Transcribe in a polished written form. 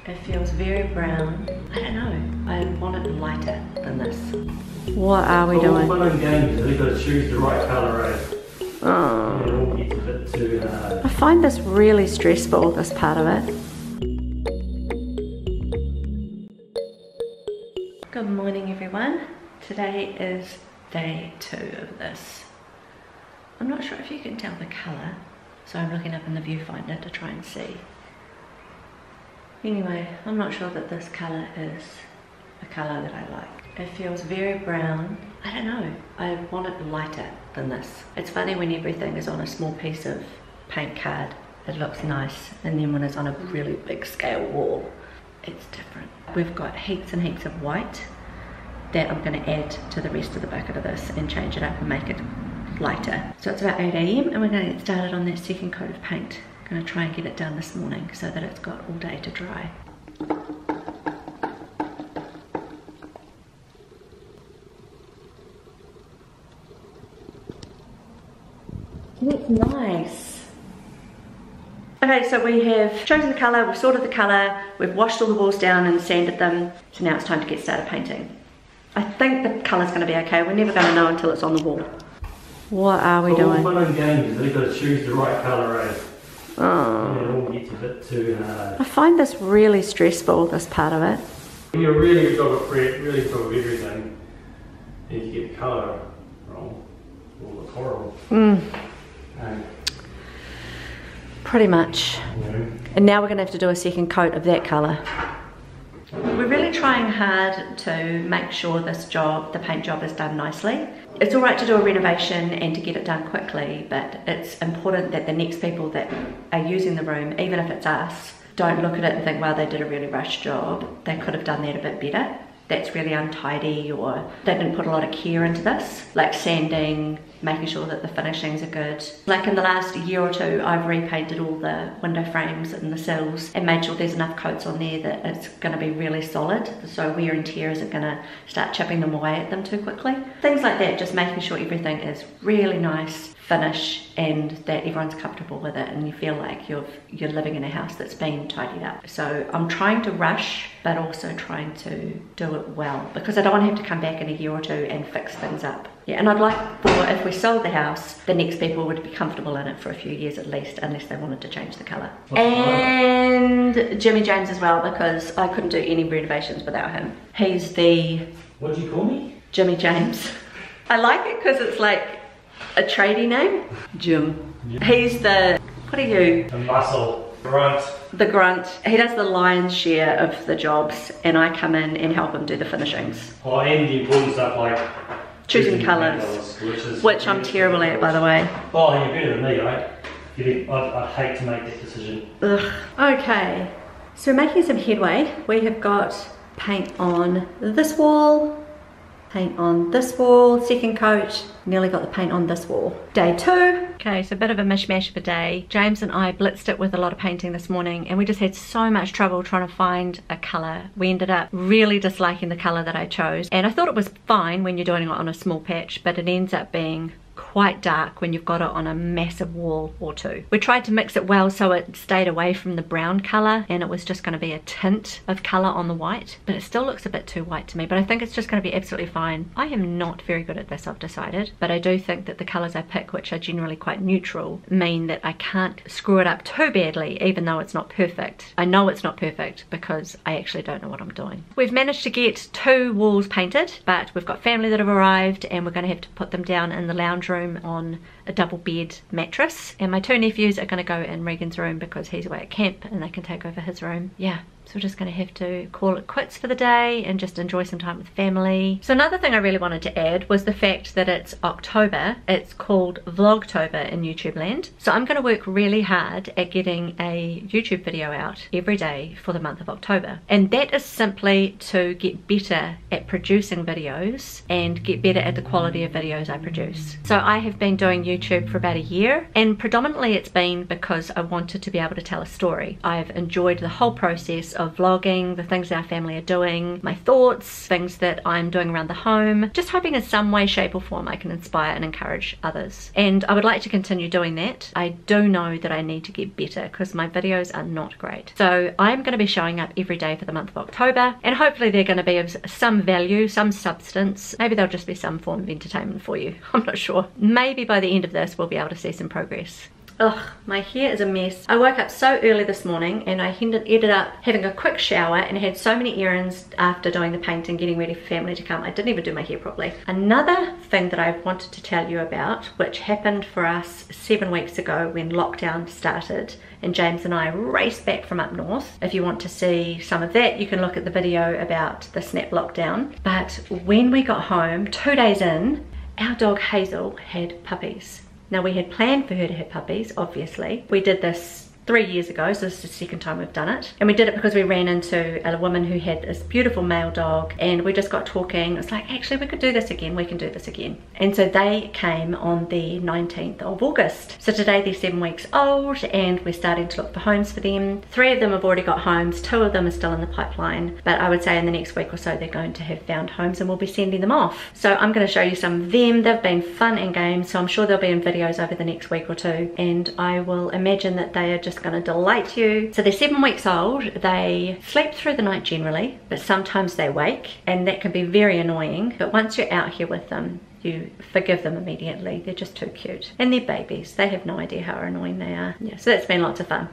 It feels very brown. I don't know. I want it lighter than this. What are we doing? All fun and games. You've got to choose the right colour, eh? Oh. It all gets a bit too hard. I find this really stressful, this part of it. Good morning, everyone. Today is day 2 of this. I'm not sure if you can tell the colour, so I'm looking up in the viewfinder to try and see. Anyway, I'm not sure that this colour is a colour that I like. It feels very brown. I don't know. I want it lighter than this. It's funny when everything is on a small piece of paint card, it looks nice, and then when it's on a really big scale wall, it's different. We've got heaps and heaps of white that I'm going to add to the rest of the bucket of this and change it up and make it lighter. So it's about 8 AM and we're going to get started on that second coat of paint. I'm going to try and get it done this morning so that it's got all day to dry. That's nice. Okay, so we have chosen the colour, we've sorted the colour, we've washed all the walls down and sanded them, so now it's time to get started painting. I think the colour's going to be okay, we're never going to know until it's on the wall. What are we doing? All fun and games. You've got to choose the right colour, eh? Oh. It all gets a bit too hard. I find this really stressful, this part of it. When you're really a dog of Fred, really dog of everything, and you get the colour wrong, it will look horrible. Pretty much. Yeah. And now we're going to have to do a second coat of that colour. We're really trying hard to make sure this job, the paint job, is done nicely. It's alright to do a renovation and to get it done quickly, but it's important that the next people that are using the room, even if it's us, don't look at it and think, wow, they did a really rushed job. They could have done that a bit better. That's really untidy, or they didn't put a lot of care into this, like sanding, making sure that the finishings are good. Like in the last year or two, I've repainted all the window frames and the sills and made sure there's enough coats on there that it's going to be really solid, so wear and tear isn't going to start chipping them away at them too quickly. Things like that, just making sure everything is really nice finish and that everyone's comfortable with it and you feel like you're living in a house that's been tidied up. So I'm trying to rush, but also trying to do it well, because I don't want to have to come back in a year or two and fix things up. Yeah, and I'd like for, if we sold the house, the next people would be comfortable in it for a few years at least, unless they wanted to change the colour. And Jimmy James as well, because I couldn't do any renovations without him. He's the... What do you call me? Jimmy James. I like it because it's like a tradie name. Jim. Yeah. He's the... What are you? The muscle. Grunt. The grunt. He does the lion's share of the jobs, and I come in and help him do the finishings. Oh, and the important stuff like choosing colours, which I'm terrible at, by the way. Oh, you're better than me, right? I'd hate to make that decision. Ugh. Okay, so we're making some headway. We have got paint on this wall, paint on this wall, second coat, nearly got the paint on this wall. Day 2. Okay, so a bit of a mishmash of a day. James and I blitzed it with a lot of painting this morning, and we just had so much trouble trying to find a colour. We ended up really disliking the colour that I chose, and I thought it was fine when you're doing it on a small patch, but it ends up being quite dark when you've got it on a massive wall or two. We tried to mix it well so it stayed away from the brown colour and it was just going to be a tint of colour on the white, but it still looks a bit too white to me, but I think it's just going to be absolutely fine. I am not very good at this, I've decided, but I do think that the colours I pick, which are generally quite neutral, mean that I can't screw it up too badly, even though it's not perfect. I know it's not perfect because I actually don't know what I'm doing. We've managed to get 2 walls painted, but we've got family that have arrived and we're going to have to put them down in the lounge room on a double bed mattress, and my 2 nephews are going to go in Regan's room because he's away at camp and they can take over his room. Yeah, so we're just going to have to call it quits for the day and just enjoy some time with family. So another thing I really wanted to add was the fact that it's October. It's called Vlogtober in YouTube land. So I'm going to work really hard at getting a YouTube video out every day for the month of October. And that is simply to get better at producing videos and get better at the quality of videos I produce. So I have been doing YouTube for about a year, and predominantly it's been because I wanted to be able to tell a story. I've enjoyed the whole process of vlogging, the things that our family are doing, my thoughts, things that I'm doing around the home, just hoping in some way, shape or form I can inspire and encourage others. And I would like to continue doing that. I do know that I need to get better because my videos are not great. So I'm going to be showing up every day for the month of October, and hopefully they're going to be of some value, some substance. Maybe they'll just be some form of entertainment for you. I'm not sure. Maybe by the end of this we'll be able to see some progress. Ugh, my hair is a mess. I woke up so early this morning and I ended up having a quick shower and had so many errands after doing the paint and getting ready for family to come. I didn't even do my hair properly. Another thing that I wanted to tell you about, which happened for us 7 weeks ago when lockdown started and James and I raced back from up north. If you want to see some of that, you can look at the video about the snap lockdown. But when we got home, 2 days in, our dog Hazel had puppies. Now we had planned for her to have puppies, obviously. We did this 3 years ago, so this is the second time we've done it. And we did it because we ran into a woman who had this beautiful male dog and we just got talking. It's like, actually we could do this again, we can do this again. And so they came on the 19th of August. So today they're 7 weeks old and we're starting to look for homes for them. 3 of them have already got homes, 2 of them are still in the pipeline. But I would say in the next week or so they're going to have found homes and we'll be sending them off. So I'm going to show you some of them. They've been fun and games, so I'm sure they'll be in videos over the next week or two. And I will imagine that they are just going to delight you. So they're 7 weeks old. They sleep through the night generally, but sometimes they wake and that can be very annoying. But once you're out here with them, you forgive them immediately. They're just too cute. And they're babies. They have no idea how annoying they are. Yeah, so that's been lots of fun.